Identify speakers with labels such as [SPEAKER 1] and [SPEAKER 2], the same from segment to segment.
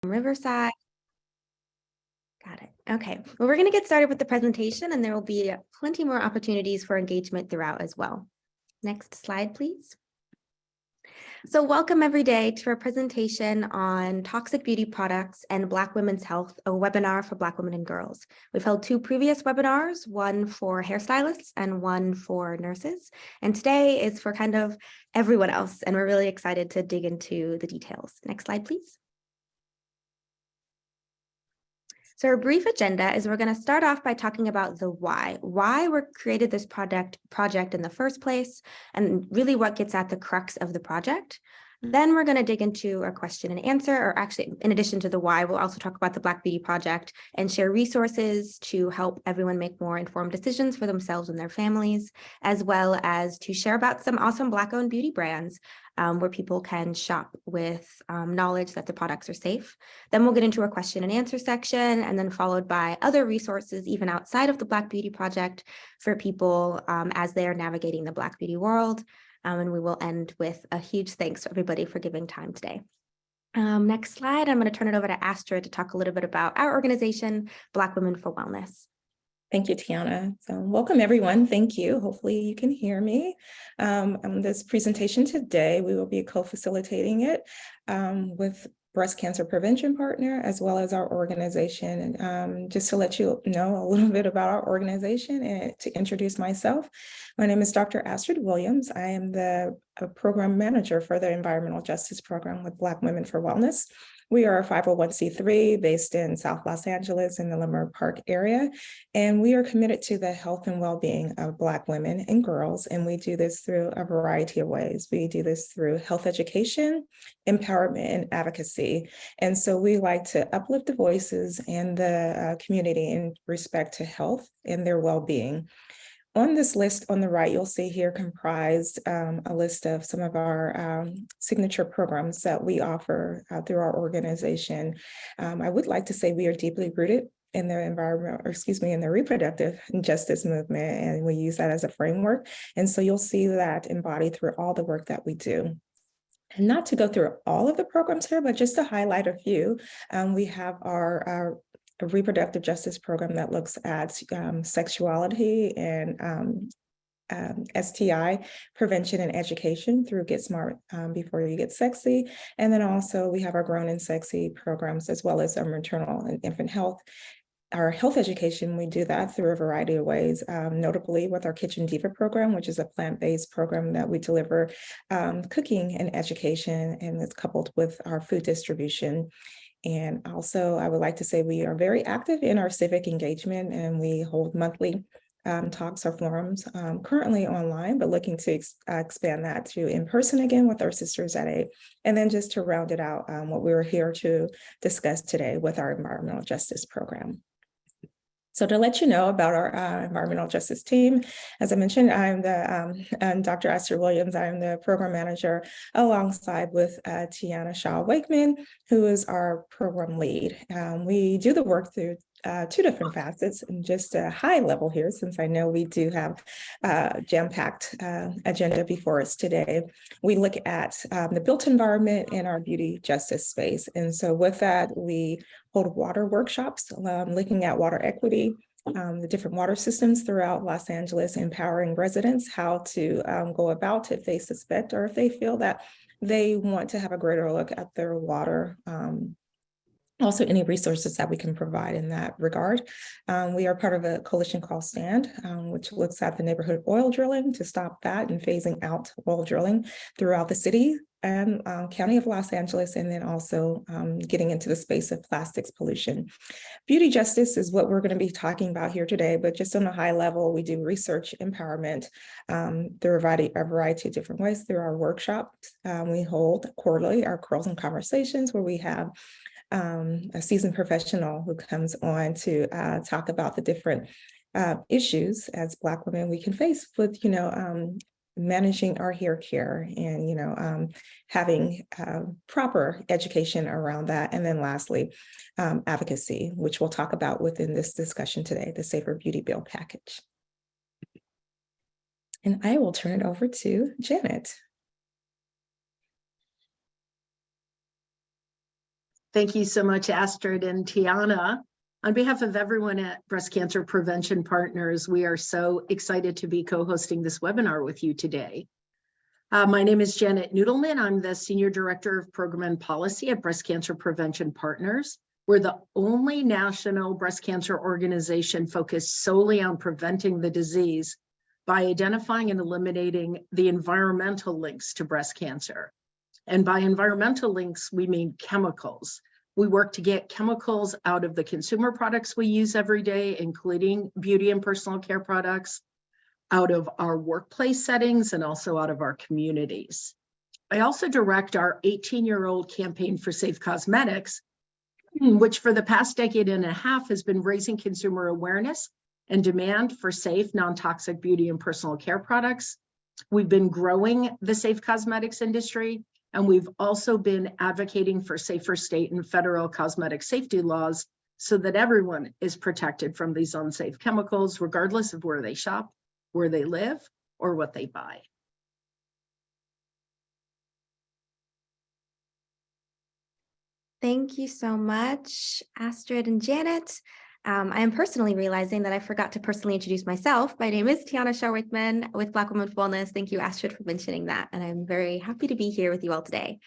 [SPEAKER 1] Riverside. Got it. Okay. Well, we're going to get started with the presentation, and there will be plenty more opportunities for engagement throughout as well. Next slide, please. So welcome every day to our presentation on toxic beauty products and Black women's health, a webinar for Black women and girls. We've held two previous webinars, one for hairstylists and one for nurses. And today is for kind of everyone else. And we're really excited to dig into the details. Next slide, please. So our brief agenda is we're going to start off by talking about the why we created this project in the first place, and really what gets at the crux of the project. Then we're going to dig into a question and answer, or actually, in addition to the why, we'll also talk about the Black Beauty Project and share resources to help everyone make more informed decisions for themselves and their families, as well as to share about some awesome Black-owned beauty brands where people can shop with knowledge that the products are safe. Then we'll get into a question and answer section, and then followed by other resources, even outside of the Black Beauty Project, for people as they are navigating the Black beauty world. And we will end with a huge thanks to everybody for giving time today. Next slide, I'm going to turn it over to Astrid to talk a little bit about our organization, Black Women for Wellness.
[SPEAKER 2] Thank you, Tiana. So welcome, everyone. Thank you. Hopefully you can hear me. On this presentation today, we will be co-facilitating it with breast cancer prevention partner, as well as our organization. And just to let you know a little bit about our organization and to introduce myself, my name is Dr. Astrid Williams. I am the program manager for the Environmental Justice Program with Black Women for Wellness. We are a 501c3 based in South Los Angeles in the Leimert Park area, and we are committed to the health and well-being of Black women and girls, and we do this through a variety of ways. We do this through health education, empowerment, and advocacy, and so we like to uplift the voices and the community in respect to health and their well-being. On this list on the right, you'll see here comprised a list of some of our signature programs that we offer through our organization. I would like to say we are deeply rooted in the in the reproductive justice movement, and we use that as a framework. And so you'll see that embodied through all the work that we do. And not to go through all of the programs here, but just to highlight a few, we have our a reproductive justice program that looks at sexuality and STI prevention and education through Get Smart Before You Get Sexy. And then also we have our Grown and Sexy programs, as well as our maternal and infant health. Our health education, we do that through a variety of ways, notably with our Kitchen Diva program, which is a plant-based program that we deliver cooking and education, and it's coupled with our food distribution. And also, I would like to say we are very active in our civic engagement, and we hold monthly talks or forums, currently online, but looking to expand that to in person again with our sisters at 8. And then just to round it out, what we're here to discuss today with our environmental justice program. So to let you know about our environmental justice team, as I mentioned, I'm Dr. Astrid Williams. I'm the program manager alongside with Tiana Shaw-Wakeman, who is our program lead. We do the work through two different facets, and just a high level here, since I know we do have a jam-packed agenda before us today. We look at the built environment in our beauty justice space. And so with that, we hold water workshops, looking at water equity, the different water systems throughout Los Angeles, empowering residents how to go about if they suspect or if they feel that they want to have a greater look at their water. Also, any resources that we can provide in that regard. We are part of a coalition called STAND, which looks at the neighborhood oil drilling to stop that and phasing out oil drilling throughout the city and County of Los Angeles, and then also getting into the space of plastics pollution. Beauty justice is what we're going to be talking about here today, but just on a high level, we do research empowerment through a variety of different ways through our workshops. We hold quarterly our Curls and Conversations, where we have a seasoned professional who comes on to talk about the different issues as Black women we can face with, managing our hair care and, having proper education around that. And then lastly, advocacy, which we'll talk about within this discussion today, the Safer Beauty Bill package. And I will turn it over to Janet.
[SPEAKER 3] Thank you so much, Astrid and Tiana. On behalf of everyone at Breast Cancer Prevention Partners, we are so excited to be co-hosting this webinar with you today. My name is Janet Nudelman. I'm the Senior Director of Program and Policy at Breast Cancer Prevention Partners. We're the only national breast cancer organization focused solely on preventing the disease by identifying and eliminating the environmental links to breast cancer. And by environmental links, we mean chemicals. We work to get chemicals out of the consumer products we use every day, including beauty and personal care products, out of our workplace settings, and also out of our communities. I also direct our 18-year-old campaign for safe cosmetics, which for the past decade and a half has been raising consumer awareness and demand for safe, non-toxic beauty and personal care products. We've been growing the safe cosmetics industry, and we've also been advocating for safer state and federal cosmetic safety laws so that everyone is protected from these unsafe chemicals, regardless of where they shop, where they live, or what they buy.
[SPEAKER 1] Thank you so much, Astrid and Janet. I am personally realizing that I forgot to personally introduce myself. My name is Tiana Shaw-Wakeman with Black Women's Wellness. Thank you, Astrid, for mentioning that. And I'm very happy to be here with you all today.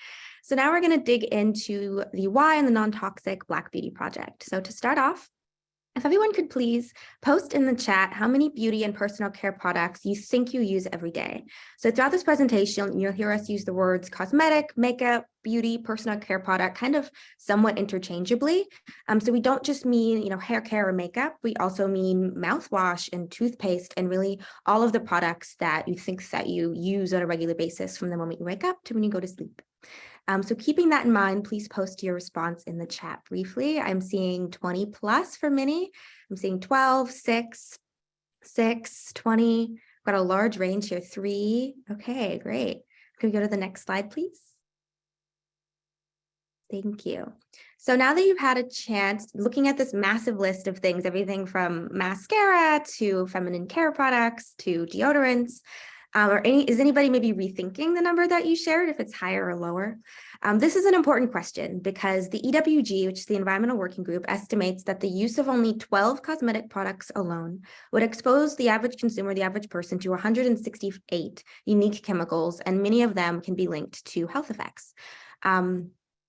[SPEAKER 1] So now we're going to dig into the why and the non-toxic Black Beauty Project. So to start off, if everyone could please post in the chat how many beauty and personal care products you think you use every day. So throughout this presentation, you'll hear us use the words cosmetic, makeup, beauty, personal care product, kind of somewhat interchangeably. So we don't just mean, hair care or makeup. We also mean mouthwash and toothpaste and really all of the products that you think that you use on a regular basis from the moment you wake up to when you go to sleep. So keeping that in mind, please post your response in the chat briefly. I'm seeing 20 plus for many. I'm seeing 12, 6, 20. Got a large range here, 3. Okay, great. Can we go to the next slide, please? Thank you. So now that you've had a chance looking at this massive list of things, everything from mascara to feminine care products to deodorants, is anybody maybe rethinking the number that you shared, if it's higher or lower? This is an important question because the EWG, which is the Environmental Working Group, estimates that the use of only 12 cosmetic products alone would expose the average consumer, the average person, to 168 unique chemicals, and many of them can be linked to health effects.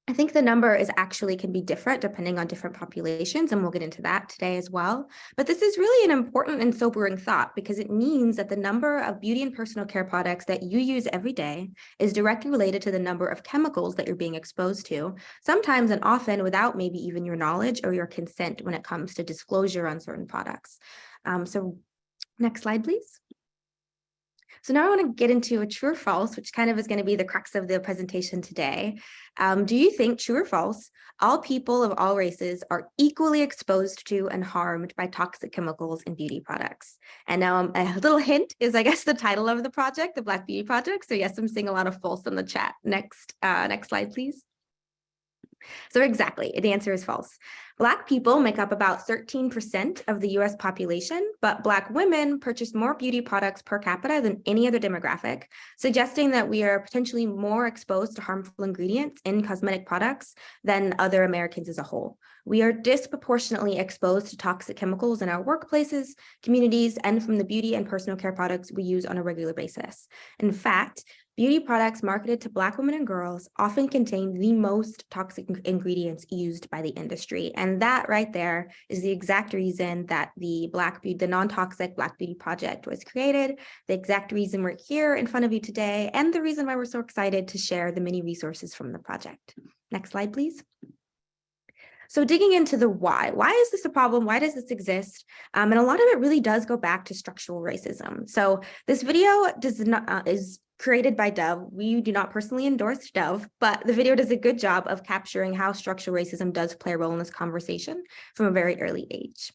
[SPEAKER 1] I think the number can be different depending on different populations, and we'll get into that today as well. But this is really an important and sobering thought because it means that the number of beauty and personal care products that you use every day is directly related to the number of chemicals that you're being exposed to, sometimes and often without maybe even your knowledge or your consent when it comes to disclosure on certain products. So next slide, please. So now I want to get into a true or false, which kind of is going to be the crux of the presentation today. Do you think, true or false, all people of all races are equally exposed to and harmed by toxic chemicals in beauty products? And now a little hint is, I guess, the title of the project, the Black Beauty Project. So yes, I'm seeing a lot of false in the chat. Next slide, please. So exactly, the answer is false. Black people make up about 13% of the US population, but Black women purchase more beauty products per capita than any other demographic, suggesting that we are potentially more exposed to harmful ingredients in cosmetic products than other Americans as a whole. We are disproportionately exposed to toxic chemicals in our workplaces, communities, and from the beauty and personal care products we use on a regular basis. In fact, beauty products marketed to Black women and girls often contain the most toxic ingredients used by the industry. And that right there is the exact reason that the non-toxic Black Beauty Project was created, the exact reason we're here in front of you today, and the reason why we're so excited to share the many resources from the project. Next slide, please. So digging into the why is this a problem? Why does this exist? And a lot of it really does go back to structural racism. So this video is created by Dove. We do not personally endorse Dove, but the video does a good job of capturing how structural racism does play a role in this conversation from a very early age.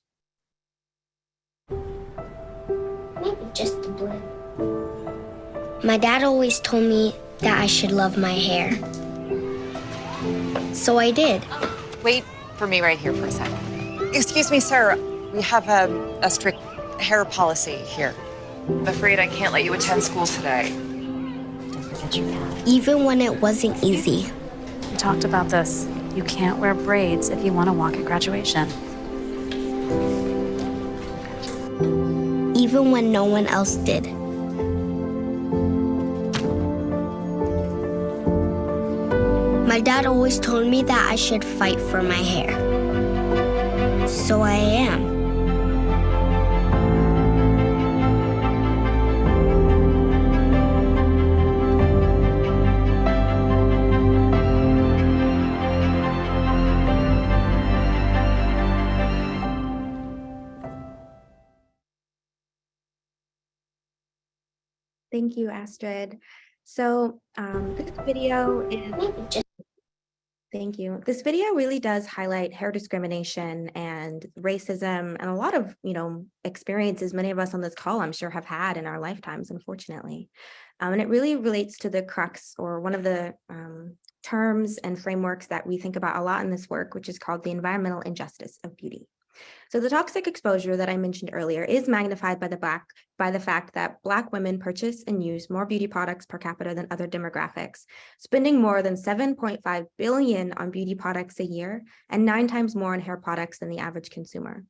[SPEAKER 4] Maybe just the blue. My dad always told me that I should love my hair. So I did.
[SPEAKER 5] Wait for me right here for a second. Excuse me, sir. We have a strict hair policy here. I'm afraid I can't let you attend school today.
[SPEAKER 4] Even when it wasn't easy.
[SPEAKER 6] We talked about this. You can't wear braids if you want to walk at graduation.
[SPEAKER 4] Even when no one else did. My dad always told me that I should fight for my hair. So I am.
[SPEAKER 1] Thank you, Astrid. So this video is, thank you. This video really does highlight hair discrimination and racism and a lot of, experiences many of us on this call, I'm sure, have had in our lifetimes, unfortunately. And it really relates to the crux, or one of the terms and frameworks that we think about a lot in this work, which is called the environmental injustice of beauty. So the toxic exposure that I mentioned earlier is magnified by the fact that Black women purchase and use more beauty products per capita than other demographics, spending more than $7.5 billion on beauty products a year and 9 times more on hair products than the average consumer.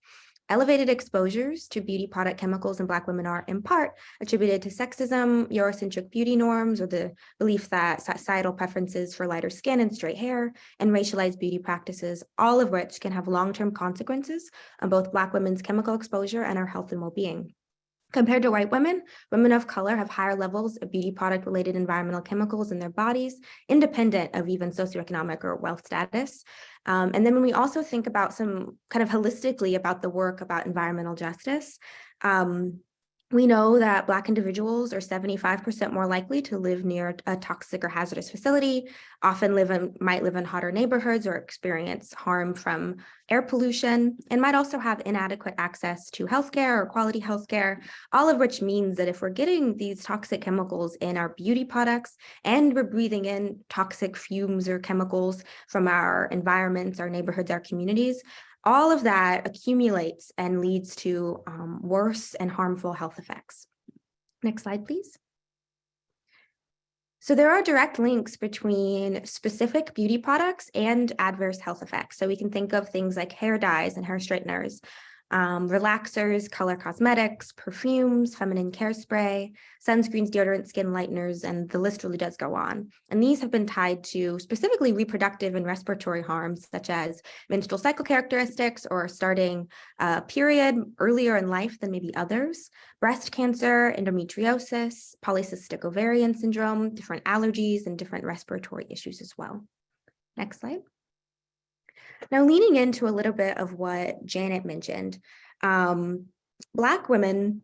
[SPEAKER 1] Elevated exposures to beauty product chemicals in Black women are, in part, attributed to sexism, Eurocentric beauty norms, or the belief that societal preferences for lighter skin and straight hair, and racialized beauty practices, all of which can have long-term consequences on both Black women's chemical exposure and our health and well-being. Compared to white women, women of color have higher levels of beauty product-related environmental chemicals in their bodies, independent of even socioeconomic or wealth status. And then when we also think about some kind of holistically about the work about environmental justice, we know that Black individuals are 75% more likely to live near a toxic or hazardous facility, often might live in hotter neighborhoods or experience harm from air pollution, and might also have inadequate access to healthcare or quality healthcare, all of which means that if we're getting these toxic chemicals in our beauty products and we're breathing in toxic fumes or chemicals from our environments, our neighborhoods, our communities, all of that accumulates and leads to worse and harmful health effects. Next slide, please. So there are direct links between specific beauty products and adverse health effects. So we can think of things like hair dyes and hair straighteners, relaxers, color cosmetics, perfumes, feminine care spray, sunscreens, deodorants, skin lighteners, and the list really does go on. And these have been tied to specifically reproductive and respiratory harms, such as menstrual cycle characteristics or starting a period earlier in life than maybe others, breast cancer, endometriosis, polycystic ovarian syndrome, different allergies, and different respiratory issues as well. Next slide. Now, leaning into a little bit of what Janet mentioned, Black women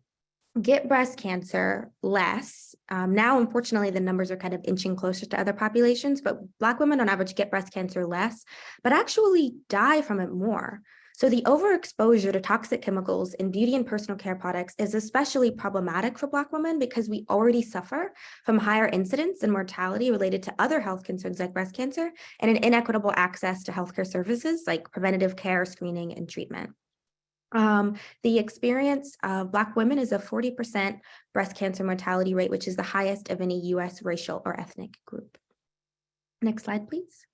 [SPEAKER 1] get breast cancer less. Now, unfortunately, the numbers are kind of inching closer to other populations, but Black women on average get breast cancer less, but actually die from it more. So the overexposure to toxic chemicals in beauty and personal care products is especially problematic for Black women because we already suffer from higher incidence and mortality related to other health concerns like breast cancer and an inequitable access to healthcare services like preventative care, screening, and treatment. The experience of Black women is a 40% breast cancer mortality rate, which is the highest of any US racial or ethnic group. Next slide, please.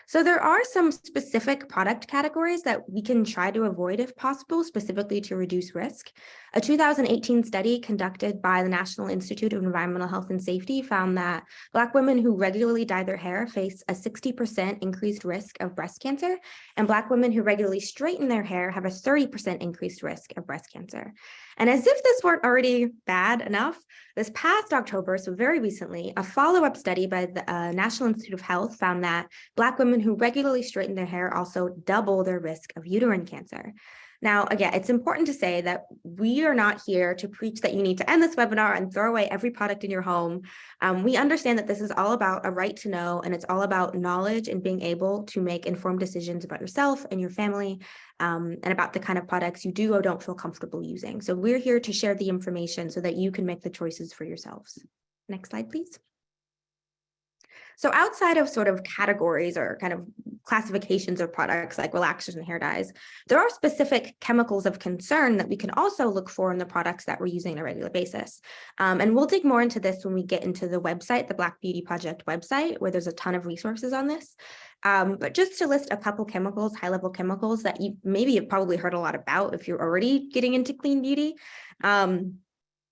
[SPEAKER 1] So there are some specific product categories that we can try to avoid if possible, specifically to reduce risk. A 2018 study conducted by the National Institute of Environmental Health and Safety found that Black women who regularly dye their hair face a 60% increased risk of breast cancer, and Black women who regularly straighten their hair have a 30% increased risk of breast cancer. And as if this weren't already bad enough, this past October, so very recently, a follow-up study by the National Institute of Health found that Black women who regularly straighten their hair also double their risk of uterine cancer. Now, again, it's important to say that we are not here to preach that you need to end this webinar and throw away every product in your home. We understand that this is all about a right to know, and it's all about knowledge and being able to make informed decisions about yourself and your family, and about the kind of products you do or don't feel comfortable using. So we're here to share the information so that you can make the choices for yourselves. Next slide, please. So outside of sort of categories or kind of classifications of products like relaxers and hair dyes, there are specific chemicals of concern that we can also look for in the products that we're using on a regular basis. And we'll dig more into this when we get into the website, the Black Beauty Project website, where there's a ton of resources on this. But just to list a couple chemicals, high-level chemicals that you maybe have probably heard a lot about if you're already getting into clean beauty.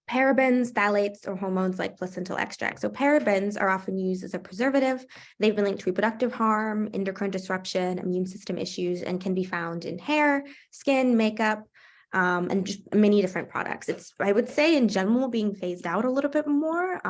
[SPEAKER 1] Parabens, phthalates, or hormones like placental extract. So parabens are often used as a preservative. They've been linked to reproductive harm, endocrine disruption, immune system issues, and can be found in hair, skin, makeup, and just many different products. It's, I would say, in general, being phased out a little bit more.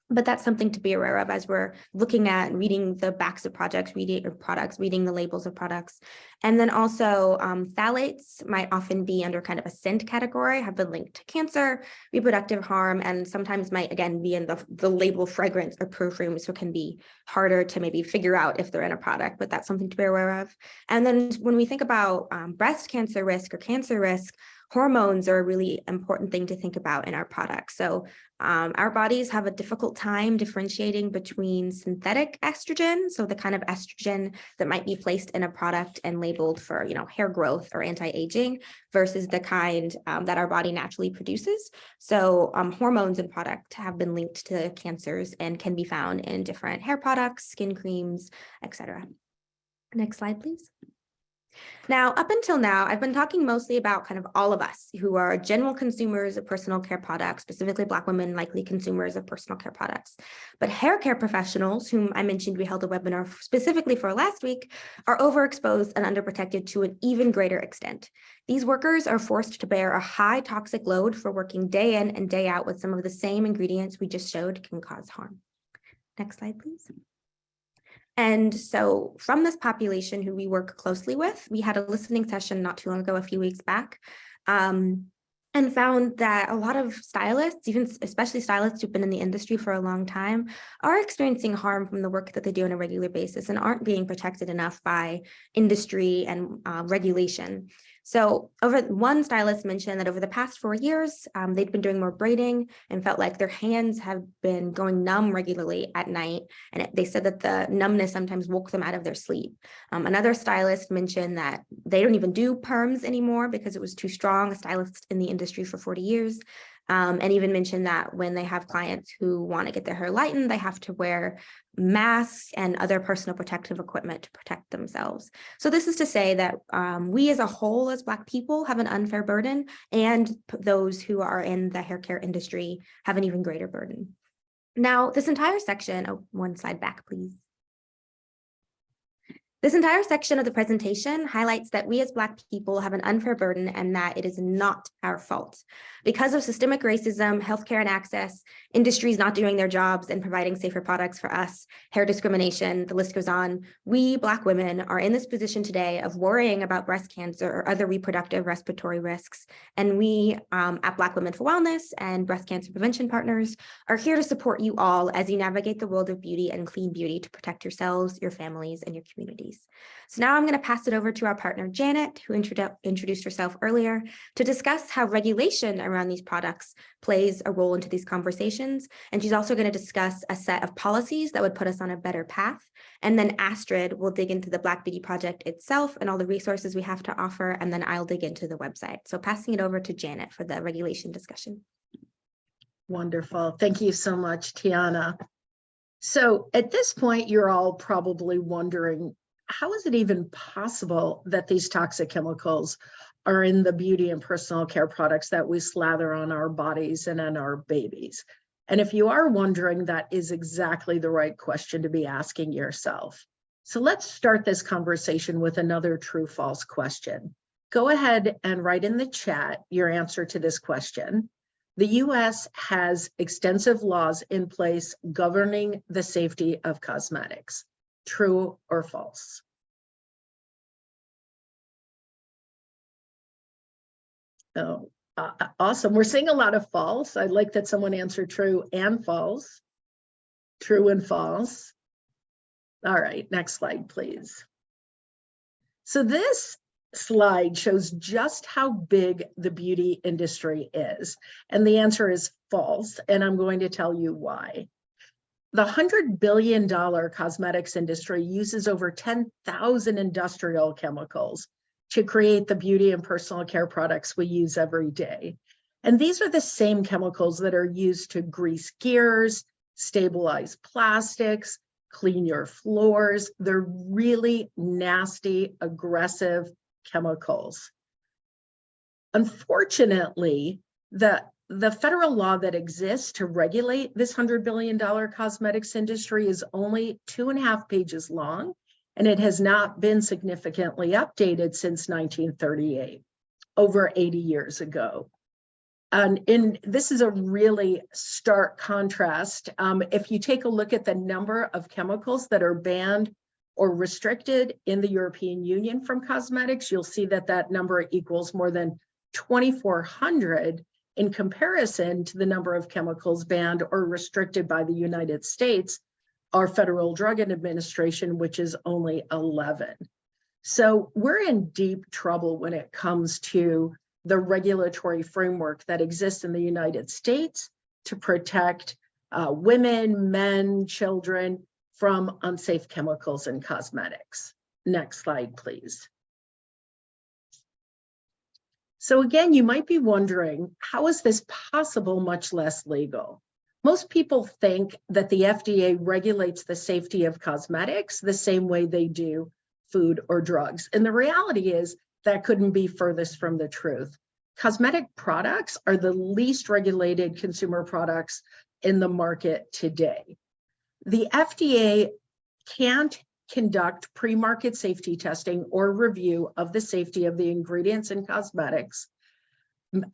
[SPEAKER 1] But that's something to be aware of as we're looking at reading the backs of products, reading the labels of products. And then also phthalates might often be under kind of a scent category, have been linked to cancer, reproductive harm, and sometimes might again be in the label fragrance or perfume, so it can be harder to maybe figure out if they're in a product, but that's something to be aware of. And then when we think about breast cancer risk or cancer risk, hormones are a really important thing to think about in our products. So our bodies have a difficult time differentiating between synthetic estrogen, so the kind of estrogen that might be placed in a product and labeled for, hair growth or anti-aging, versus the kind that our body naturally produces. So hormones in product have been linked to cancers and can be found in different hair products, skin creams, etc. Next slide, please. Now, up until now, I've been talking mostly about kind of all of us who are general consumers of personal care products, specifically Black women, likely consumers of personal care products. But hair care professionals, whom I mentioned we held a webinar specifically for last week, are overexposed and underprotected to an even greater extent. These workers are forced to bear a high toxic load for working day in and day out with some of the same ingredients we just showed can cause harm. Next slide, please. And so from this population who we work closely with, we had a listening session not too long ago, a few weeks back, and found that a lot of stylists, even especially stylists who've been in the industry for a long time, are experiencing harm from the work that they do on a regular basis and aren't being protected enough by industry and regulation. So one stylist mentioned that over the past 4 years, they'd been doing more braiding and felt like their hands have been going numb regularly at night. And they said that the numbness sometimes woke them out of their sleep. Another stylist mentioned that they don't even do perms anymore because it was too strong, a stylist in the industry for 40 years. And even mentioned that when they have clients who want to get their hair lightened, they have to wear masks and other personal protective equipment to protect themselves. So this is to say that we as a whole, as Black people, have an unfair burden, and those who are in the hair care industry have an even greater burden. Now, this entire section, one slide back, please. This entire section of the presentation highlights that we as Black people have an unfair burden and that it is not our fault. Because of systemic racism, healthcare and access, industries not doing their jobs and providing safer products for us, hair discrimination, the list goes on, we Black women are in this position today of worrying about breast cancer or other reproductive respiratory risks. And we at Black Women for Wellness and Breast Cancer Prevention Partners are here to support you all as you navigate the world of beauty and clean beauty to protect yourselves, your families, and your communities. So now I'm going to pass it over to our partner, Janet, who introduced herself earlier, to discuss how regulation around these products plays a role into these conversations. And she's also going to discuss a set of policies that would put us on a better path. And then Astrid will dig into the Black Beauty Project itself and all the resources we have to offer. And then I'll dig into the website. So passing it over to Janet for the regulation discussion.
[SPEAKER 3] Wonderful. Thank you so much, Tiana. So at this point, you're all probably wondering, how is it even possible that these toxic chemicals are in the beauty and personal care products that we slather on our bodies and on our babies? And if you are wondering, that is exactly the right question to be asking yourself. So let's start this conversation with another true-false question. Go ahead and write in the chat your answer to this question. The US has extensive laws in place governing the safety of cosmetics. True or false? Oh, awesome. We're seeing a lot of false. I'd like that someone answer true and false. True and false. All right, next slide, please. So this slide shows just how big the beauty industry is. And the answer is false, and I'm going to tell you why. The $100 billion cosmetics industry uses over 10,000 industrial chemicals to create the beauty and personal care products we use every day. And these are the same chemicals that are used to grease gears, stabilize plastics, clean your floors. They're really nasty, aggressive chemicals. Unfortunately, the federal law that exists to regulate this $100 billion cosmetics industry is only 2.5 pages long, and it has not been significantly updated since 1938, over 80 years ago. And this is a really stark contrast. If you take a look at the number of chemicals that are banned or restricted in the European Union from cosmetics, you'll see that that number equals more than 2,400 in comparison to the number of chemicals banned or restricted by the United States, our Federal Drug Administration, which is only 11. So we're in deep trouble when it comes to the regulatory framework that exists in the United States to protect women, men, children from unsafe chemicals in cosmetics. Next slide, please. So again, you might be wondering, how is this possible, much less legal? Most people think that the FDA regulates the safety of cosmetics the same way they do food or drugs. And the reality is that couldn't be furthest from the truth. Cosmetic products are the least regulated consumer products in the market today. The FDA can't conduct pre-market safety testing or review of the safety of the ingredients in cosmetics.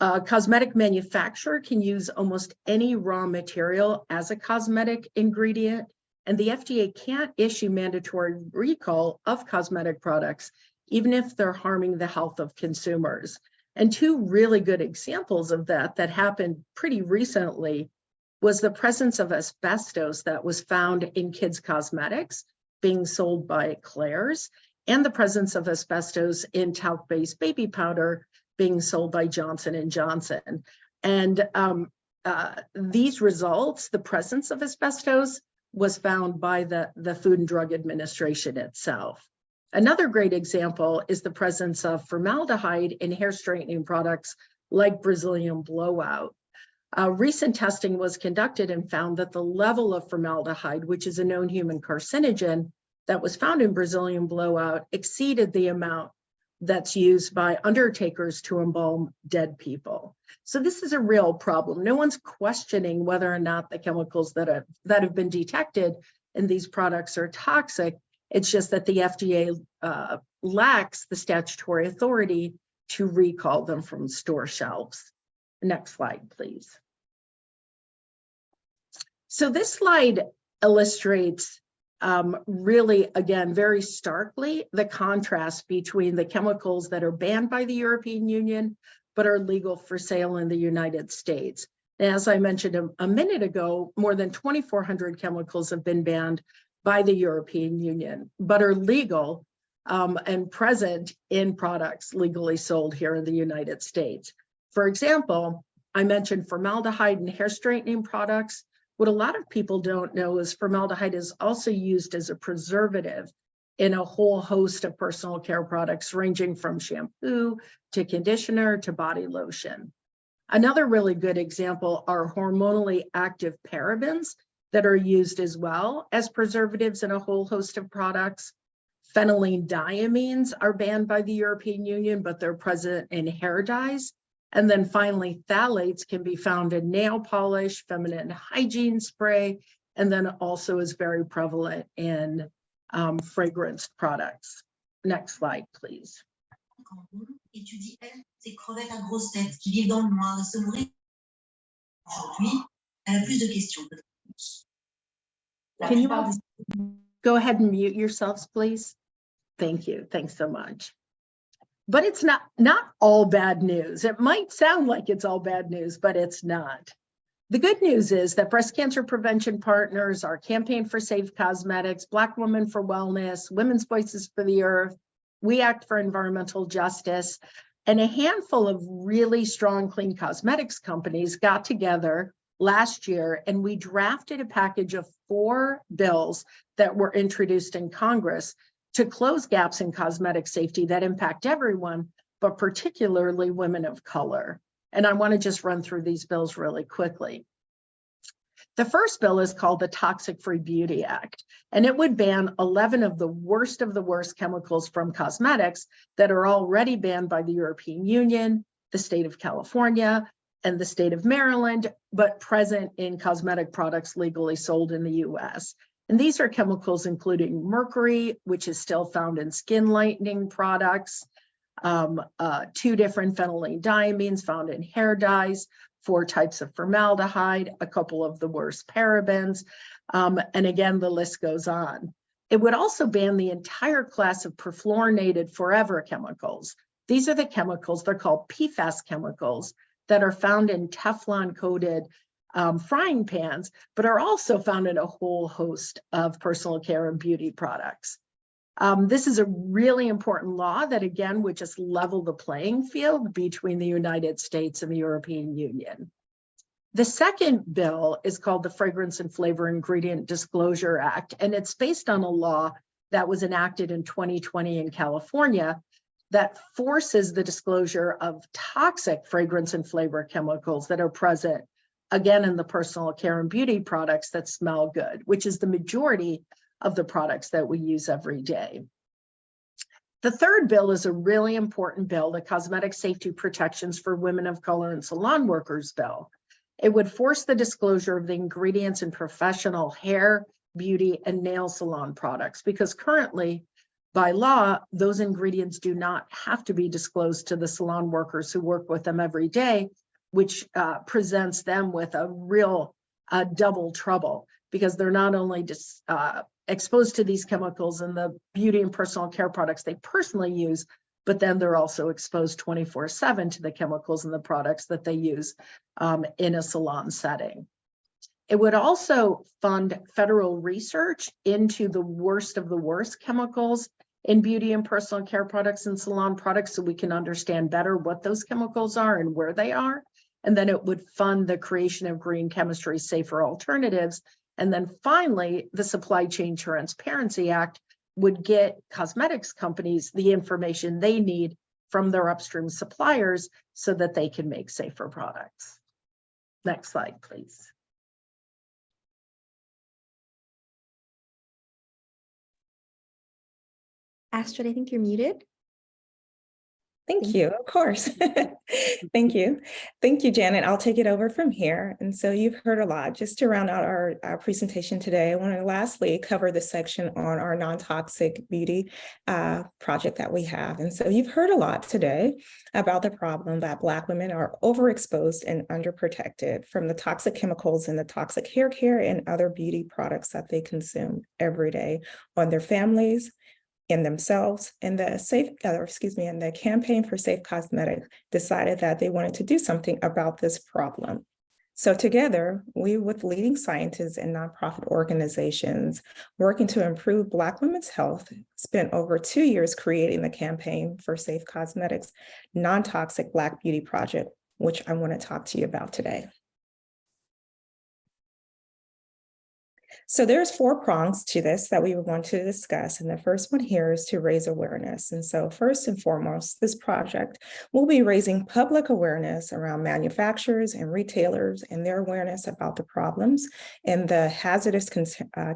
[SPEAKER 3] A cosmetic manufacturer can use almost any raw material as a cosmetic ingredient, and the FDA can't issue mandatory recall of cosmetic products, even if they're harming the health of consumers. And two really good examples of that happened pretty recently was the presence of asbestos that was found in kids' cosmetics being sold by Claire's, and the presence of asbestos in talc-based baby powder being sold by Johnson & Johnson. And these results, the presence of asbestos, was found by the Food and Drug Administration itself. Another great example is the presence of formaldehyde in hair straightening products like Brazilian Blowout. Recent testing was conducted and found that the level of formaldehyde, which is a known human carcinogen that was found in Brazilian Blowout, exceeded the amount that's used by undertakers to embalm dead people. So this is a real problem. No one's questioning whether or not the chemicals that have been detected in these products are toxic. It's just that the FDA lacks the statutory authority to recall them from store shelves. Next slide, please. So this slide illustrates really, again, very starkly, the contrast between the chemicals that are banned by the European Union, but are legal for sale in the United States. And as I mentioned a minute ago, more than 2,400 chemicals have been banned by the European Union, but are legal and present in products legally sold here in the United States. For example, I mentioned formaldehyde in hair straightening products. What a lot of people don't know is formaldehyde is also used as a preservative in a whole host of personal care products, ranging from shampoo to conditioner to body lotion. Another really good example are hormonally active parabens that are used as well as preservatives in a whole host of products. Phenylenediamines are banned by the European Union, but they're present in hair dyes. And then finally, phthalates can be found in nail polish, feminine hygiene spray, and then also is very prevalent in fragrance products. Next slide, please. Can you all go ahead and mute yourselves, please? Thank you. Thanks so much. But it's not all bad news. It might sound like it's all bad news, but it's not. The good news is that Breast Cancer Prevention Partners, our Campaign for Safe Cosmetics, Black Women for Wellness, Women's Voices for the Earth, We Act for Environmental Justice, and a handful of really strong clean cosmetics companies got together last year, and we drafted a package of 4 bills that were introduced in Congress to close gaps in cosmetic safety that impact everyone, but particularly women of color. And I want to just run through these bills really quickly. The first bill is called the Toxic Free Beauty Act, and it would ban 11 of the worst chemicals from cosmetics that are already banned by the European Union, the state of California, and the state of Maryland, but present in cosmetic products legally sold in the US. And these are chemicals including mercury, which is still found in skin lightening products, 2 different phenylenediamines found in hair dyes, 4 types of formaldehyde, a couple of the worst parabens, and again, the list goes on. It would also ban the entire class of perfluorinated forever chemicals. These are the chemicals, they're called PFAS chemicals, that are found in Teflon-coated frying pans, but are also found in a whole host of personal care and beauty products. This is a really important law that, again, would just level the playing field between the United States and the European Union. The second bill is called the Fragrance and Flavor Ingredient Disclosure Act, and it's based on a law that was enacted in 2020 in California that forces the disclosure of toxic fragrance and flavor chemicals that are present, again, in the personal care and beauty products that smell good, which is the majority of the products that we use every day. The third bill is a really important bill, the Cosmetic Safety Protections for Women of Color and Salon Workers bill. It would force the disclosure of the ingredients in professional hair, beauty, and nail salon products, because currently, by law, those ingredients do not have to be disclosed to the salon workers who work with them every day, which presents them with a real double trouble, because they're not only exposed to these chemicals in the beauty and personal care products they personally use, but then they're also exposed 24/7 to the chemicals in the products that they use in a salon setting. It would also fund federal research into the worst of the worst chemicals in beauty and personal care products and salon products, so we can understand better what those chemicals are and where they are. And then it would fund the creation of green chemistry safer alternatives. And then finally, the Supply Chain Transparency Act would get cosmetics companies the information they need from their upstream suppliers so that they can make safer products. Next slide, please.
[SPEAKER 1] Astrid, I think you're muted.
[SPEAKER 2] Thank you, of course. Thank you. Thank you, Janet. I'll take it over from here. And so you've heard a lot. Just to round out our presentation today, I want to lastly cover the section on our non-toxic beauty project that we have. And so you've heard a lot today about the problem that Black women are overexposed and underprotected from the toxic chemicals in the toxic hair care and other beauty products that they consume every day on their families, in themselves. And the Campaign for Safe Cosmetics decided that they wanted to do something about this problem. So together, we with leading scientists and nonprofit organizations working to improve Black women's health, spent over 2 years creating the Campaign for Safe Cosmetics Non-Toxic Black Beauty Project, which I want to talk to you about today. So there's 4 prongs to this that we want to discuss. And the first one here is to raise awareness. And so first and foremost, this project will be raising public awareness around manufacturers and retailers and their awareness about the problems and the hazardous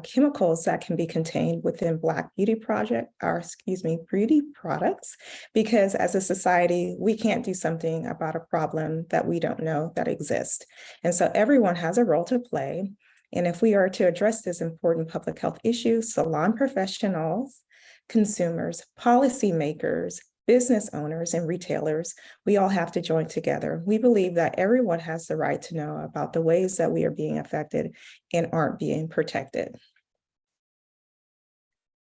[SPEAKER 2] chemicals that can be contained within Black beauty beauty products. Because as a society, we can't do something about a problem that we don't know that exists. And so everyone has a role to play. And if we are to address this important public health issue, salon professionals, consumers, policymakers, business owners, and retailers, we all have to join together. We believe that everyone has the right to know about the ways that we are being affected and aren't being protected.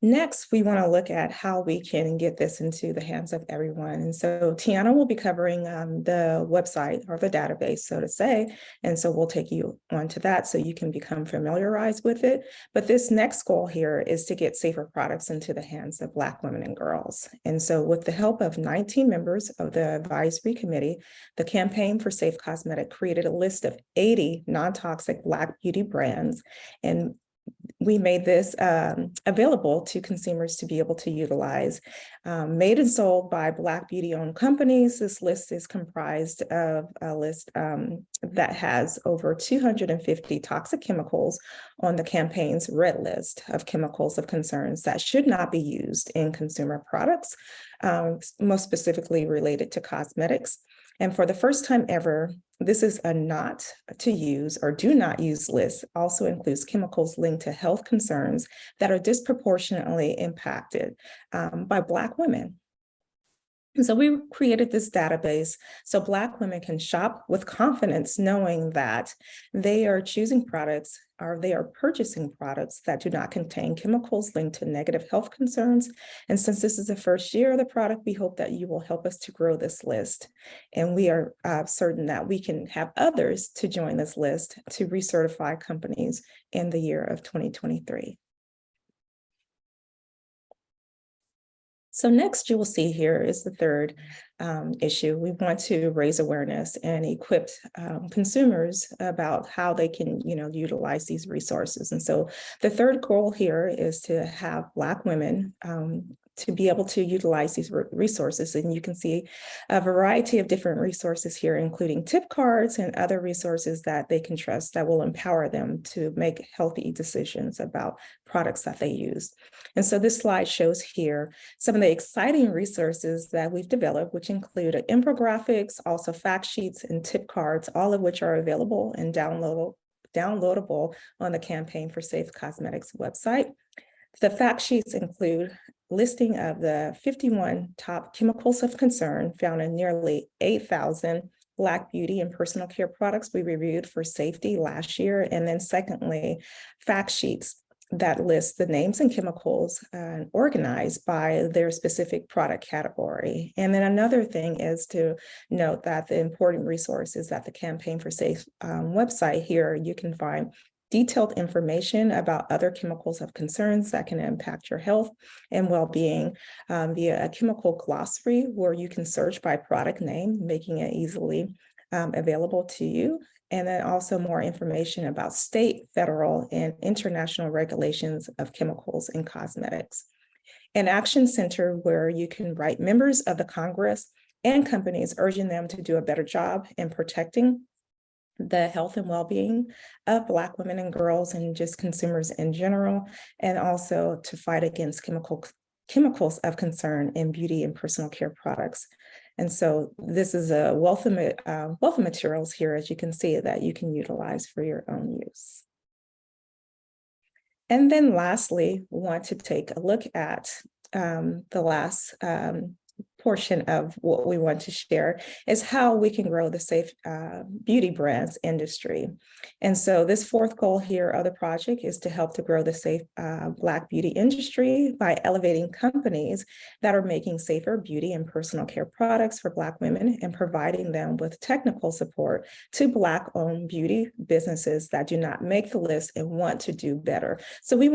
[SPEAKER 2] Next, we want to look at how we can get this into the hands of everyone. And so Tiana will be covering the website or the database, so to say. And so we'll take you onto that so you can become familiarized with it. But this next goal here is to get safer products into the hands of Black women and girls. And so with the help of 19 members of the advisory committee, the Campaign for Safe Cosmetic created a list of 80 non-toxic Black beauty brands. And we made this available to consumers to be able to utilize. Made and sold by Black beauty-owned companies, this list is comprised of a list that has over 250 toxic chemicals on the campaign's red list of chemicals of concerns that should not be used in consumer products, most specifically related to cosmetics. And for the first time ever, this is a not to use or do not use list, also includes chemicals linked to health concerns that are disproportionately impacted by Black women. And so we created this database so Black women can shop with confidence, knowing that they are choosing products or they are purchasing products that do not contain chemicals linked to negative health concerns. And since this is the first year of the product, we hope that you will help us to grow this list. And we are certain that we can have others to join this list to recertify companies in the year of 2023. So next you will see here is the third issue. We want to raise awareness and equip consumers about how they can, utilize these resources. And so the third goal here is to have Black women to be able to utilize these resources. And you can see a variety of different resources here, including tip cards and other resources that they can trust that will empower them to make healthy decisions about products that they use. And so this slide shows here some of the exciting resources that we've developed, which include infographics, also fact sheets and tip cards, all of which are available and downloadable on the Campaign for Safe Cosmetics website. The fact sheets include listing of the 51 top chemicals of concern found in nearly 8,000 Black beauty and personal care products we reviewed for safety last year. And then secondly, fact sheets that list the names and chemicals organized by their specific product category. And then another thing is to note that the important resource is at the Campaign for Safe website. Here you can find detailed information about other chemicals of concerns that can impact your health and well-being via a chemical glossary where you can search by product name, making it easily available to you. And then also more information about state, federal, and international regulations of chemicals in cosmetics. An action center where you can write members of the Congress and companies urging them to do a better job in protecting the health and well-being of Black women and girls and just consumers in general, and also to fight against chemicals of concern in beauty and personal care products. And so this is a wealth of materials here, as you can see, that you can utilize for your own use. And then lastly, we want to take a look at the last portion of what we want to share is how we can grow the safe beauty brands industry. And so this fourth goal here of the project is to help to grow the safe Black beauty industry by elevating companies that are making safer beauty and personal care products for Black women and providing them with technical support to Black-owned beauty businesses that do not make the list and want to do better. So we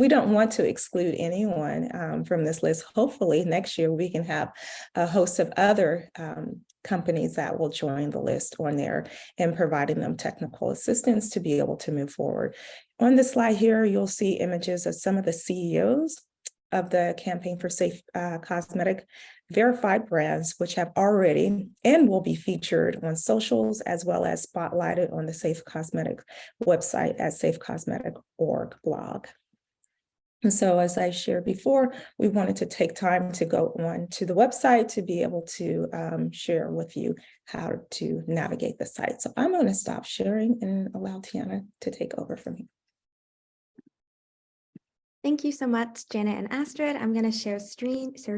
[SPEAKER 2] don't want to exclude anyone from this list. Hopefully next year we can have a host of other companies that will join the list on there and providing them technical assistance to be able to move forward. On this slide here, you'll see images of some of the CEOs of the Campaign for Safe Cosmetic verified brands, which have already and will be featured on socials as well as spotlighted on the Safe Cosmetic website at safecosmetic.org blog. And so as I shared before, we wanted to take time to go on to the website to be able to share with you how to navigate the site. So I'm going to stop sharing and allow Tiana to take over from here.
[SPEAKER 1] Thank you so much, Janet and Astrid. I'm going to share screen so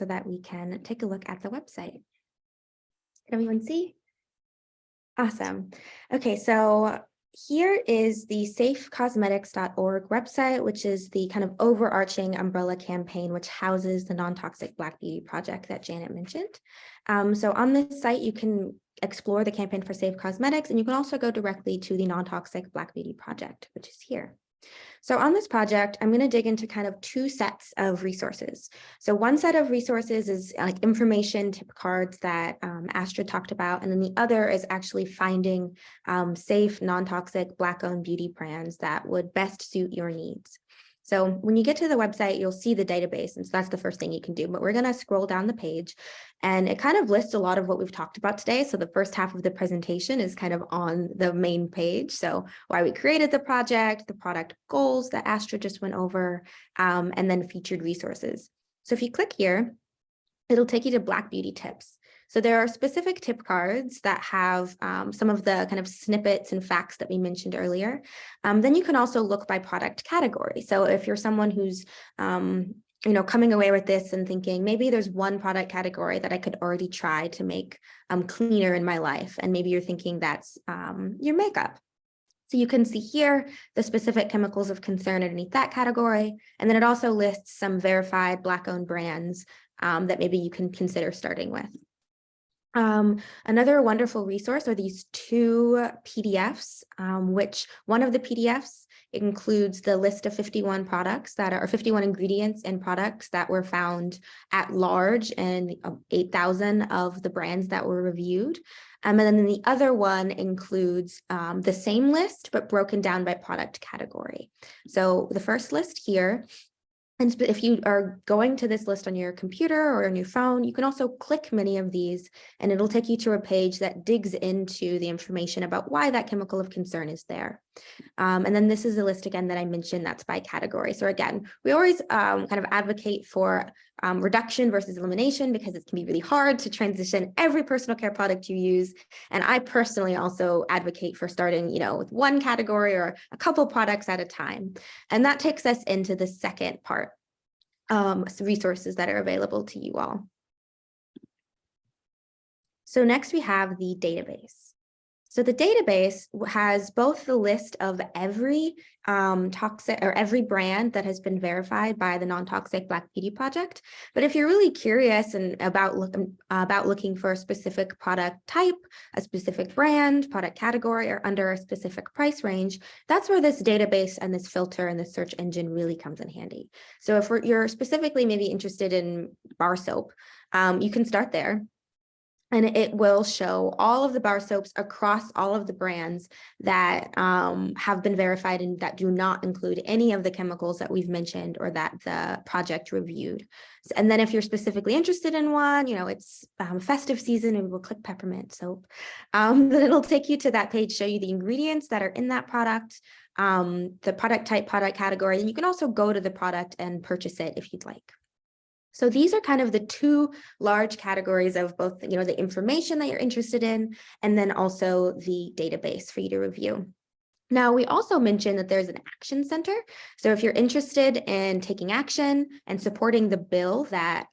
[SPEAKER 1] that we can take a look at the website. Can everyone see? Awesome. Okay, so here is the safecosmetics.org website, which is the kind of overarching umbrella campaign, which houses the non-toxic Black Beauty project that Janet mentioned. So on this site, you can explore the campaign for Safe Cosmetics, and you can also go directly to the non-toxic Black Beauty project, which is here. So on this project, I'm going to dig into kind of two sets of resources. So one set of resources is like information tip cards that Astrid talked about, and then the other is actually finding safe, non-toxic Black-owned beauty brands that would best suit your needs. So when you get to the website, you'll see the database, and so that's the first thing you can do. But we're going to scroll down the page, and it kind of lists a lot of what we've talked about today. So the first half of the presentation is kind of on the main page. So why we created the project, the product goals that Astrid just went over, and then featured resources. So if you click here, it'll take you to Black Beauty tips. So there are specific tip cards that have some of the kind of snippets and facts that we mentioned earlier. Then you can also look by product category. So if you're someone who's coming away with this and thinking, maybe there's one product category that I could already try to make cleaner in my life, and maybe you're thinking that's your makeup. So you can see here the specific chemicals of concern underneath that category, and then it also lists some verified Black-owned brands that maybe you can consider starting with. Another wonderful resource are these two PDFs, which one of the PDFs includes the list of 51 products that are 51 ingredients and products that were found at large in 8,000 of the brands that were reviewed. And then the other one includes the same list, but broken down by product category. So the first list here, and if you are going to this list on your computer or on your phone, you can also click many of these, and it'll take you to a page that digs into the information about why that chemical of concern is there. And then this is the list again that I mentioned that's by category. So again, we always kind of advocate for reduction versus elimination, because it can be really hard to transition every personal care product you use. And I personally also advocate for starting, with one category or a couple products at a time. And that takes us into the second part, resources that are available to you all. So next we have the database. So the database has both the list of every toxic or every brand that has been verified by the Non-Toxic Black Beauty Project. But if you're really curious and about looking for a specific product type, a specific brand, product category, or under a specific price range, that's where this database and this filter and this search engine really comes in handy. So if you're specifically maybe interested in bar soap, you can start there. And it will show all of the bar soaps across all of the brands that have been verified and that do not include any of the chemicals that we've mentioned or that the project reviewed. And then if you're specifically interested in one, it's festive season and we'll click peppermint soap, then it'll take you to that page, show you the ingredients that are in that product, the product type, product category, and you can also go to the product and purchase it if you'd like. So these are kind of the two large categories of both, the information that you're interested in, and then also the database for you to review. Now, we also mentioned that there's an action center. So if you're interested in taking action and supporting the bill that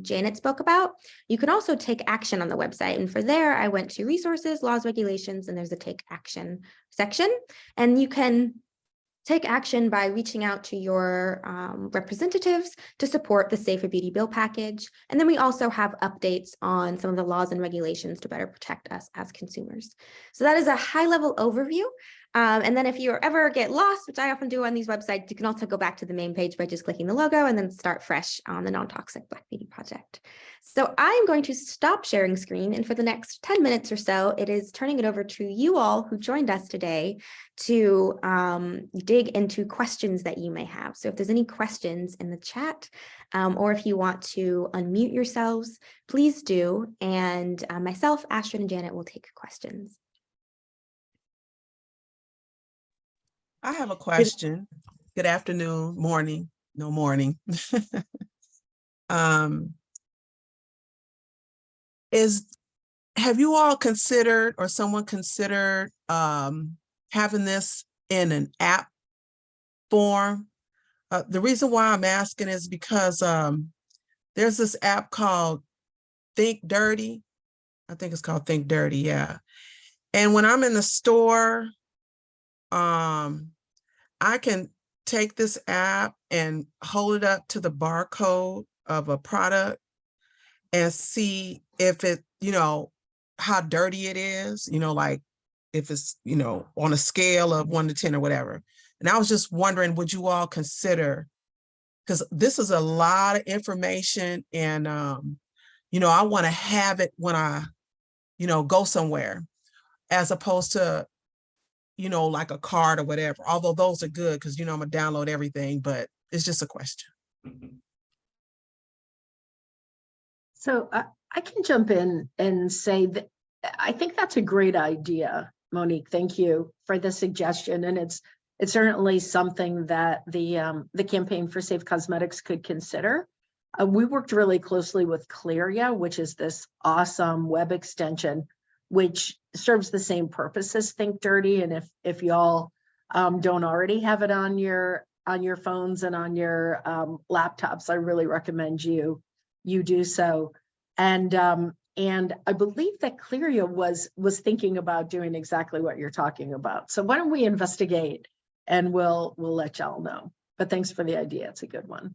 [SPEAKER 1] Janet spoke about, you can also take action on the website. And for there, I went to resources, laws, regulations, and there's a take action section. And you can take action by reaching out to your representatives to support the Safer Beauty Bill package. And then we also have updates on some of the laws and regulations to better protect us as consumers. So that is a high-level overview. And then if you ever get lost, which I often do on these websites, you can also go back to the main page by just clicking the logo and then start fresh on the Non-Toxic Black Beauty Project. So I'm going to stop sharing screen, and for the next 10 minutes or so, it is turning it over to you all who joined us today to dig into questions that you may have. So if there's any questions in the chat, or if you want to unmute yourselves, please do. And myself, Astrid, and Janet will take questions.
[SPEAKER 7] I have a question. Good afternoon, morning, no morning. Have you all considered, or someone considered having this in an app form? The reason why I'm asking is because there's this app called Think Dirty. I think it's called Think Dirty, yeah. And when I'm in the store, I can take this app and hold it up to the barcode of a product and see if it, how dirty it is, like if it's, on a scale of 1 to 10 or whatever. And I was just wondering, would you all consider, because this is a lot of information and, I want to have it when I, go somewhere, as opposed to, like a card or whatever, although those are good because, I'm gonna download everything, but it's just a question.
[SPEAKER 3] So I can jump in and say that I think that's a great idea, Monique. Thank you for the suggestion. And it's certainly something that the Campaign for Safe Cosmetics could consider. We worked really closely with Clearia, which is this awesome web extension, which serves the same purpose as Think Dirty. And if y'all don't already have it on your phones and on your laptops, I really recommend you do so. And I believe that Clearia was thinking about doing exactly what you're talking about. So why don't we investigate and we'll let y'all know. But thanks for the idea. It's a good one.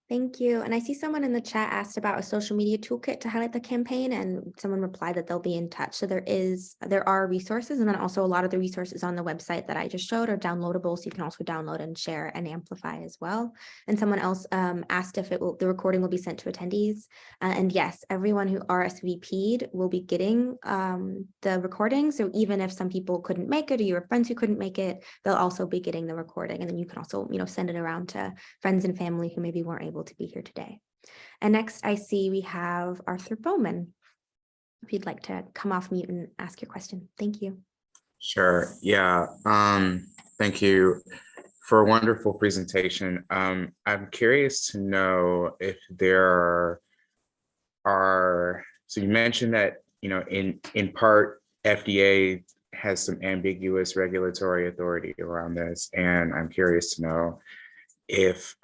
[SPEAKER 1] Thank you. And I see someone in the chat asked about a social media toolkit to highlight the campaign, and someone replied that they'll be in touch. So there are resources, and then also a lot of the resources on the website that I just showed are downloadable. So you can also download and share and amplify as well. And someone else asked if the recording will be sent to attendees. And yes, everyone who RSVP'd will be getting the recording. So even if some people couldn't make it, or your friends who couldn't make it, they'll also be getting the recording. And then you can also, send it around to friends and family who maybe weren't able to be here today. And next I see we have Arthur Bowman. If you'd like to come off mute and ask your question. Thank you.
[SPEAKER 8] Sure. Yeah. Thank you for a wonderful presentation. I'm curious to know if there are, so you mentioned that, in part, FDA has some ambiguous regulatory authority around this. And I'm curious to know if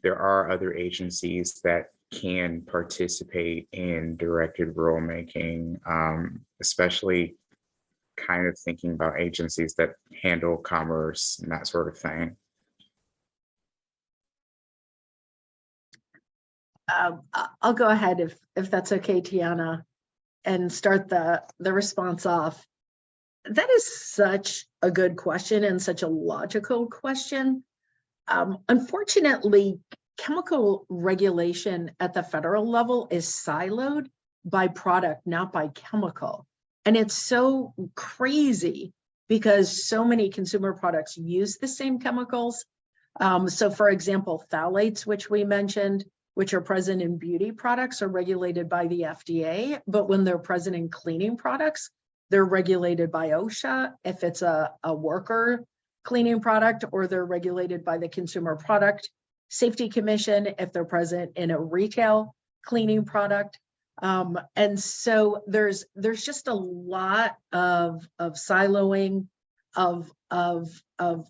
[SPEAKER 8] there are other agencies that can participate in directed rulemaking, especially kind of thinking about agencies that handle commerce and that sort of thing.
[SPEAKER 3] I'll go ahead if that's okay, Tiana, and start the response off. That is such a good question and such a logical question. Unfortunately, chemical regulation at the federal level is siloed by product, not by chemical. And it's so crazy because so many consumer products use the same chemicals. So for example, phthalates, which we mentioned, which are present in beauty products, are regulated by the FDA, but when they're present in cleaning products, they're regulated by OSHA if it's a worker cleaning product, or they're regulated by the Consumer Product Safety Commission if they're present in a retail cleaning product. And so there's just a lot of siloing of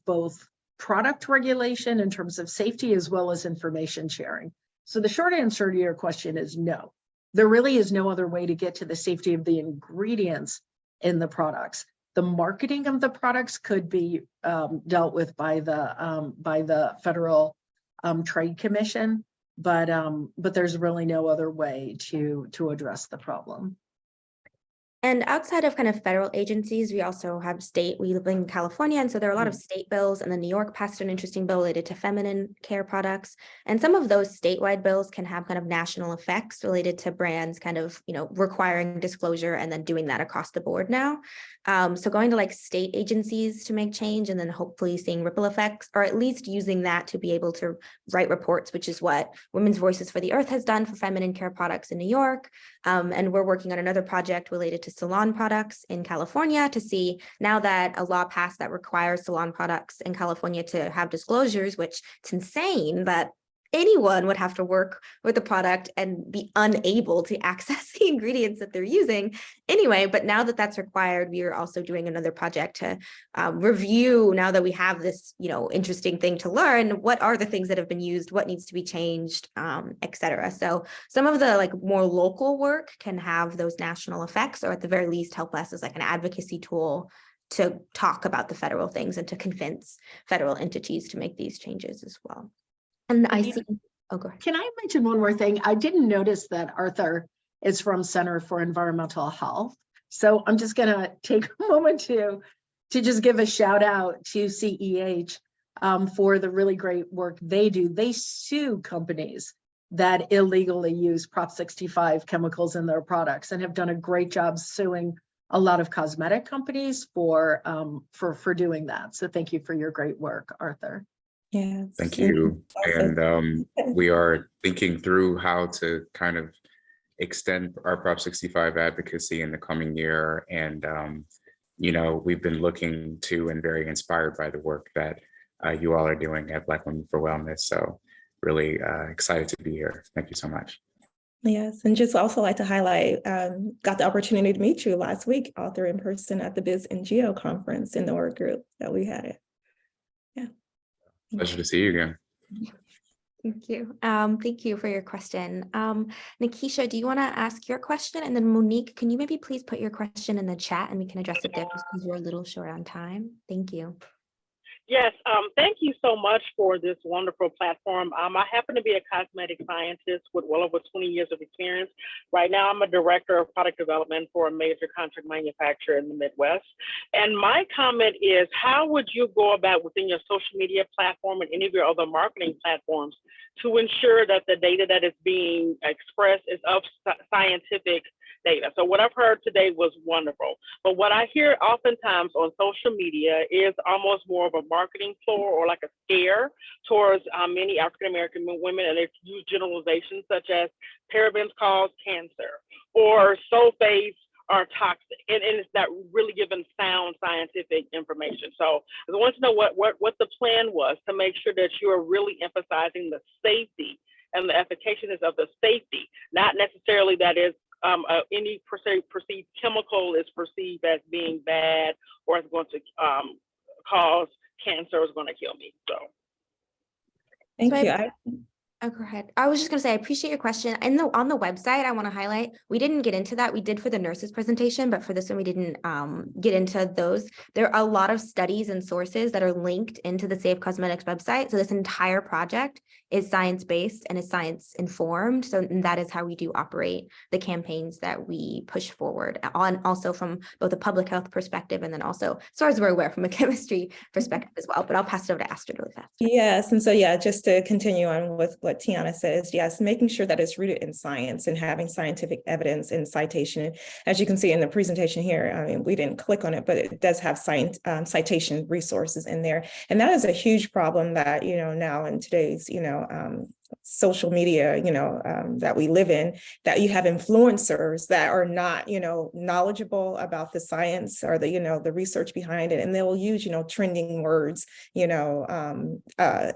[SPEAKER 3] both product regulation in terms of safety as well as information sharing. So the short answer to your question is no. There really is no other way to get to the safety of the ingredients in the products. The marketing of the products could be dealt with by the Federal Trade Commission, but there's really no other way to address the problem.
[SPEAKER 1] And outside of kind of federal agencies, we also have state. We live in California, and so there are a lot of state bills, and then New York passed an interesting bill related to feminine care products. And some of those statewide bills can have kind of national effects related to brands kind of, requiring disclosure and then doing that across the board now. So going to like state agencies to make change, and then hopefully seeing ripple effects, or at least using that to be able to write reports, which is what Women's Voices for the Earth has done for feminine care products in New York. And we're working on another project related to salon products in California to see, now that a law passed that requires salon products in California to have disclosures, which it's insane that anyone would have to work with the product and be unable to access the ingredients that they're using anyway. But now that that's required, we are also doing another project to review, now that we have this, interesting thing to learn, what are the things that have been used, what needs to be changed, et cetera. So some of the like more local work can have those national effects, or at the very least help us as like an advocacy tool to talk about the federal things and to convince federal entities to make these changes as well. And I see, oh, go ahead.
[SPEAKER 3] Can I mention one more thing? I didn't notice that Arthur is from Center for Environmental Health. So I'm just gonna take a moment to just give a shout out to CEH for the really great work they do. They sue companies that illegally use Prop 65 chemicals in their products and have done a great job suing a lot of cosmetic companies for doing that. So thank you for your great work, Arthur.
[SPEAKER 2] Yes.
[SPEAKER 8] Thank you. And we are thinking through how to kind of extend our Prop 65 advocacy in the coming year. And, you know, we've been looking to and very inspired by the work that you all are doing at Black Women for Wellness. So really excited to be here. Thank you so much.
[SPEAKER 2] Yes, and just also like to highlight, got the opportunity to meet you last week, author in person at the Biz and Geo conference in the work group that we had. Yeah.
[SPEAKER 8] Pleasure to see you again.
[SPEAKER 1] Thank you. Thank you for your question. Nikisha, do you want to ask your question? And then Monique, can you maybe please put your question in the chat and we can address it there because we're a little short on time. Thank you.
[SPEAKER 9] Yes, thank you so much for this wonderful platform. I happen to be a cosmetic scientist with well over 20 years of experience. Right now, I'm a director of product development for a major contract manufacturer in the Midwest. And my comment is, how would you go about within your social media platform and any of your other marketing platforms to ensure that the data that is being expressed is of scientific data? So what I've heard today was wonderful, but what I hear oftentimes on social media is almost more of a marketing ploy or like a scare towards many African-American women, and they use generalizations such as parabens cause cancer or sulfates are toxic, and it's not really given sound scientific information. So I want to know what the plan was to make sure that you are really emphasizing the safety and the efficaciousness of the safety, not necessarily that is any perceived chemical is perceived as being bad or is going to cause cancer or is going to kill me. So
[SPEAKER 2] Thank you.
[SPEAKER 1] Oh, go ahead. I was just going to say, I appreciate your question. And on the website, I want to highlight, we didn't get into that. We did for the nurses presentation, but for this one, we didn't get into those. There are a lot of studies and sources that are linked into the Safe Cosmetics website. So this entire project is science-based and is science-informed. So that is how we do operate the campaigns that we push forward on, also from both a public health perspective and then also, as far as we're aware, from a chemistry perspective as well. But I'll pass it over to Astrid really fast.
[SPEAKER 2] Yes, and so yeah, just to continue on with what Tiana says, yes, making sure that it's rooted in science and having scientific evidence and citation. As you can see in the presentation here, I mean, we didn't click on it, but it does have citation resources in there. And that is a huge problem that, you know, now in today's, you know, social media, you know, that we live in, that you have influencers that are not, you know, knowledgeable about the science or the, you know, the research behind it. And they will use, you know, trending words, you know,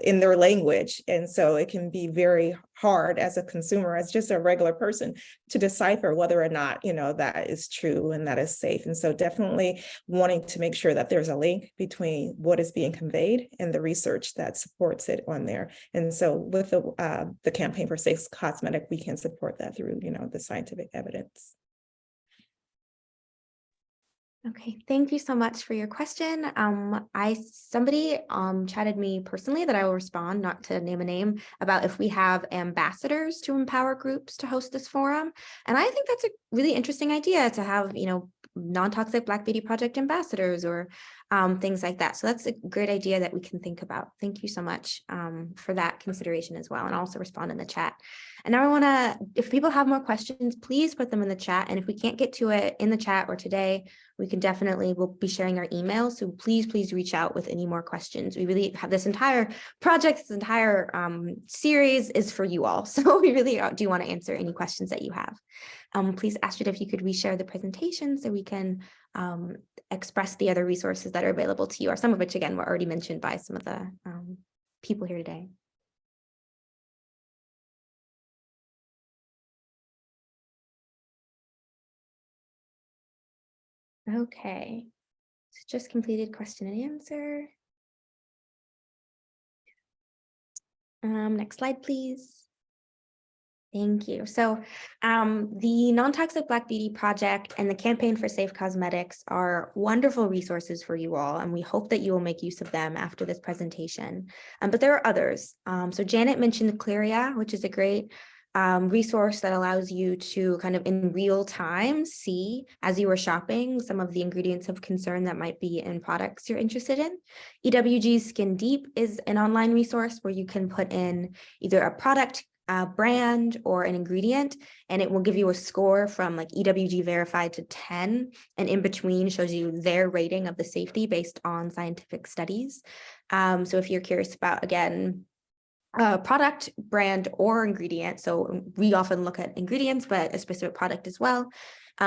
[SPEAKER 2] in their language. And so it can be very hard as a consumer, as just a regular person, to decipher whether or not, you know, that is true and that is safe. And so definitely wanting to make sure that there's a link between what is being conveyed and the research that supports it on there. And so with the campaign for Safe Cosmetic, we can support that through, you know, the scientific evidence.
[SPEAKER 1] Okay, thank you so much for your question. Somebody chatted me personally that I will respond, not to name a name, about if we have ambassadors to empower groups to host this forum. And I think that's a really interesting idea to have, you know, non-toxic Black Beauty Project ambassadors or things like that. So that's a great idea that we can think about. Thank you so much for that consideration as well, and also respond in the chat. And now I want to, if people have more questions, please put them in the chat. And if we can't get to it in the chat or today, we can definitely, we'll be sharing our email. So please reach out with any more questions. We really have this entire project, this entire series is for you all. So we really do want to answer any questions that you have. Please, Astrid, if you could reshare the presentation so we can express the other resources that are available to you, or some of which, again, were already mentioned by some of the people here today. Okay, so just completed question and answer. Next slide, please. Thank you. So the Non-Toxic Black Beauty Project and the Campaign for Safe Cosmetics are wonderful resources for you all, and we hope that you will make use of them after this presentation. But there are others. So Janet mentioned Clearia, which is a great resource that allows you to kind of in real time see, as you are shopping, some of the ingredients of concern that might be in products you're interested in. EWG's Skin Deep is an online resource where you can put in either a product, brand, or an ingredient, and it will give you a score from like EWG verified to 10, and in between shows you their rating of the safety based on scientific studies. So if you're curious about, again, product, brand, or ingredient, so we often look at ingredients, but a specific product as well.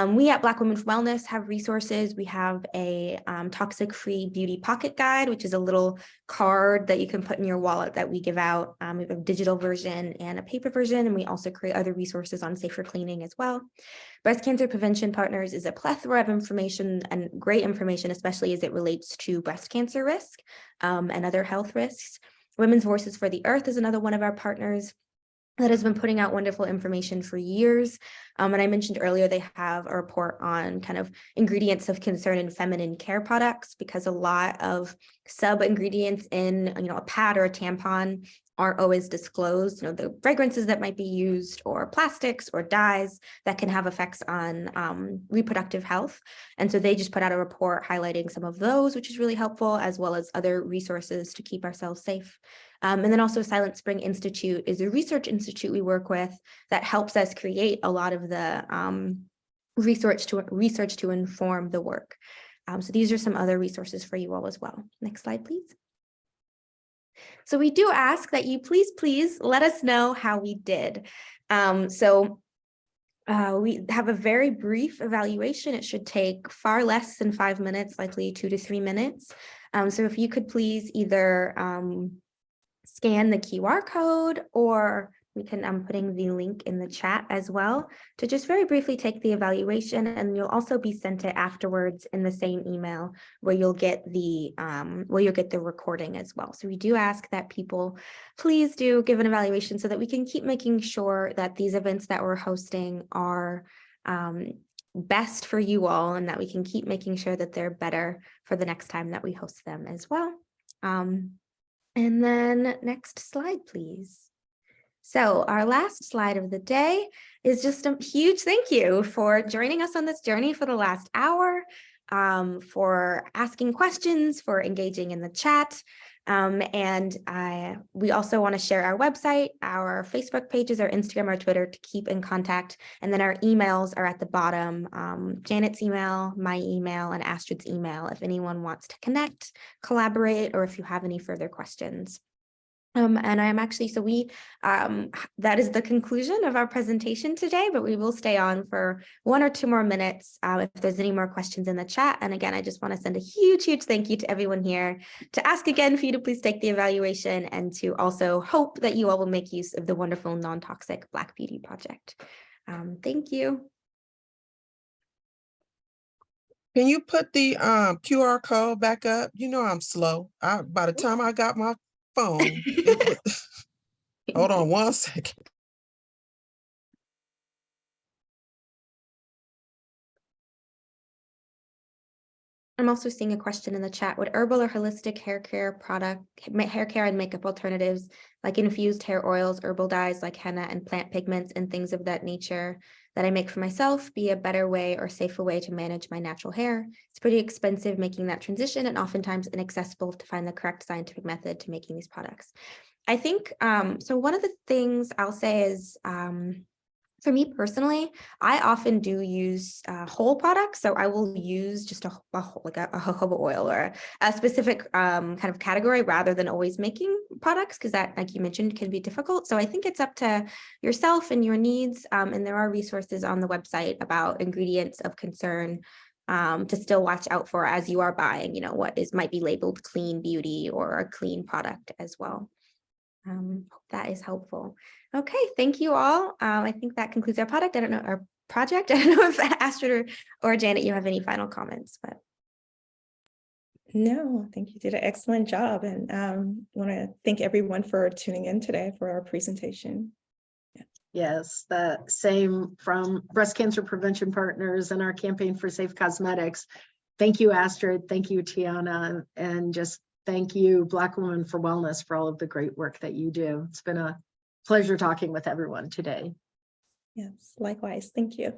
[SPEAKER 1] We at Black Women for Wellness have resources. We have a toxic-free beauty pocket guide, which is a little card that you can put in your wallet that we give out. We have a digital version and a paper version, and we also create other resources on safer cleaning as well. Breast Cancer Prevention Partners is a plethora of information, and great information, especially as it relates to breast cancer risk and other health risks. Women's Voices for the Earth is another one of our partners that has been putting out wonderful information for years. And I mentioned earlier, they have a report on kind of ingredients of concern in feminine care products, because a lot of sub-ingredients in, a pad or a tampon aren't always disclosed, the fragrances that might be used, or plastics or dyes that can have effects on reproductive health. And so they just put out a report highlighting some of those, which is really helpful, as well as other resources to keep ourselves safe. And then also Silent Spring Institute is a research institute we work with that helps us create a lot of the research to inform the work. So these are some other resources for you all as well. Next slide, please. So we do ask that you please let us know how we did. We have a very brief evaluation. It should take far less than 5 minutes, likely 2 to 3 minutes. So if you could please either scan the QR code, or I'm putting the link in the chat as well, to just very briefly take the evaluation, and you'll also be sent it afterwards in the same email where you'll get the recording as well. So we do ask that people please do give an evaluation so that we can keep making sure that these events that we're hosting are best for you all, and that we can keep making sure that they're better for the next time that we host them as well. And then next slide, please. So our last slide of the day is just a huge thank you for joining us on this journey for the last hour, for asking questions, for engaging in the chat. We also want to share our website, our Facebook pages, our Instagram, our Twitter, to keep in contact. And then our emails are at the bottom, Janet's email, my email, and Astrid's email, if anyone wants to connect, collaborate, or if you have any further questions. And I'm actually, that is the conclusion of our presentation today, but we will stay on for 1 or 2 more minutes if there's any more questions in the chat. And again, I just want to send a huge thank you to everyone here, to ask again for you to please take the evaluation, and to also hope that you all will make use of the wonderful Non-Toxic Black Beauty Project. Thank you.
[SPEAKER 7] Can you put the QR code back up? I'm slow. By the time I got my phone, hold on 1 second.
[SPEAKER 1] I'm also seeing a question in the chat. Would herbal or holistic hair care and makeup alternatives like infused hair oils, herbal dyes like henna, and plant pigments and things of that nature that I make for myself be a better way or safer way to manage my natural hair? It's pretty expensive making that transition, and oftentimes inaccessible to find the correct scientific method to making these products. I think, so one of the things I'll say is, for me personally, I often do use whole products. So I will use just a jojoba oil or a specific kind of category, rather than always making products, because that, like you mentioned, can be difficult. So I think it's up to yourself and your needs. And there are resources on the website about ingredients of concern to still watch out for as you are buying, what might be labeled clean beauty or a clean product as well. Hope that is helpful. Okay, thank you all. I think that concludes our project. I don't know if Astrid or Janet, you have any final comments, but.
[SPEAKER 2] No, I think you did an excellent job, and want to thank everyone for tuning in today for our presentation.
[SPEAKER 3] Yes, the same from Breast Cancer Prevention Partners and our campaign for safe cosmetics. Thank you, Astrid. Thank you, Tiana. And just thank you, Black Women for Wellness, for all of the great work that you do. It's been a pleasure talking with everyone today.
[SPEAKER 2] Yes, likewise. Thank you.